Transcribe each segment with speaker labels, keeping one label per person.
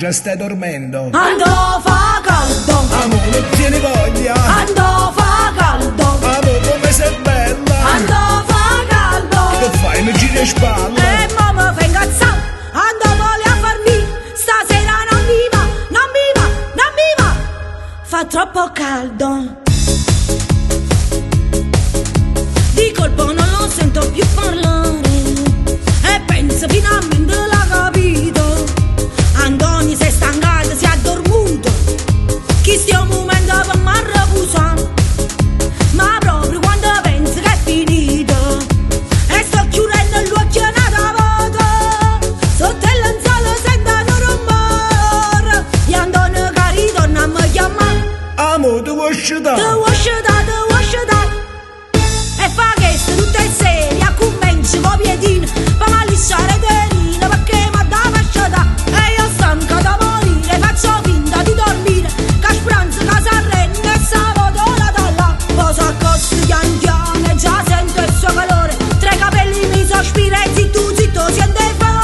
Speaker 1: già stai dormendo.
Speaker 2: Andò fa caldo.
Speaker 1: Amore, non tieni voglia.
Speaker 2: Andò fa caldo.
Speaker 1: Amore, come sei bella.
Speaker 2: Andò fa caldo.
Speaker 1: Che fai? Mi giri le spalle.
Speaker 2: E mamma fa incazzare. Andò voglia a farmi. Stasera non mi va, non mi va, non mi va. Fa troppo caldo. Di colpo non lo sento più parlare e penso finalmente l'ha capito. Antoni si è stancato, si è addormentato. Chi stia un momento per mi riposare, ma proprio quando penso che è finito e sto chiudendo l'occhio nata volta, sotto il lenzuolo sento un rumore e Antoni che ritorna a mi chiamare.
Speaker 1: Amore, ti vuoi uscire?
Speaker 2: Te vuoi uscire, te vuoi uscire. E fa che tutte le sere a commenci con piedini fa ma lisciare terine perché m'ha da fasciata e io stanca da morire faccio finta di dormire che spranzo che s'arrende e sabato da là poi s'accosta pian piano e già sento il suo calore tra i capelli mi sospira e zitto zitto siente fa.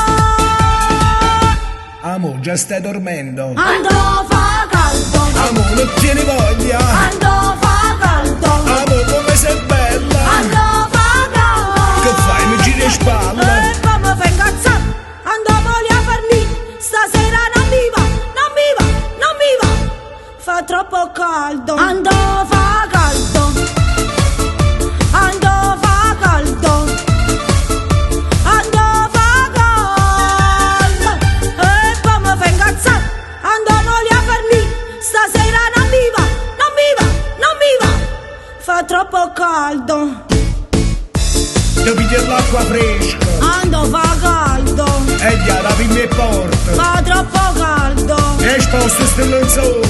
Speaker 1: Amore, già stai dormendo.
Speaker 2: Andò fa caldo.
Speaker 1: Amore, non tieni voglia.
Speaker 2: Andò fa caldo.
Speaker 1: Amore, come sei bella.
Speaker 2: Andò fa caldo.
Speaker 1: Che fai? Mi giri le spalle.
Speaker 2: E come fa incazzare? Andò voglia a farmi. Stasera non mi va, non mi va, non mi va. Fa troppo caldo. Andò fa caldo. Andò fa caldo. Andò fa caldo. E come fa incazzare? Andò voglia a farmi. Stasera non mi va, non mi va, non mi va. Fa troppo caldo.
Speaker 1: Ti pigli l'acqua fresca.
Speaker 2: Andò fa caldo.
Speaker 1: E gli arabi mi porta.
Speaker 2: Fa troppo caldo.
Speaker 1: E sposto sto lenzuolo.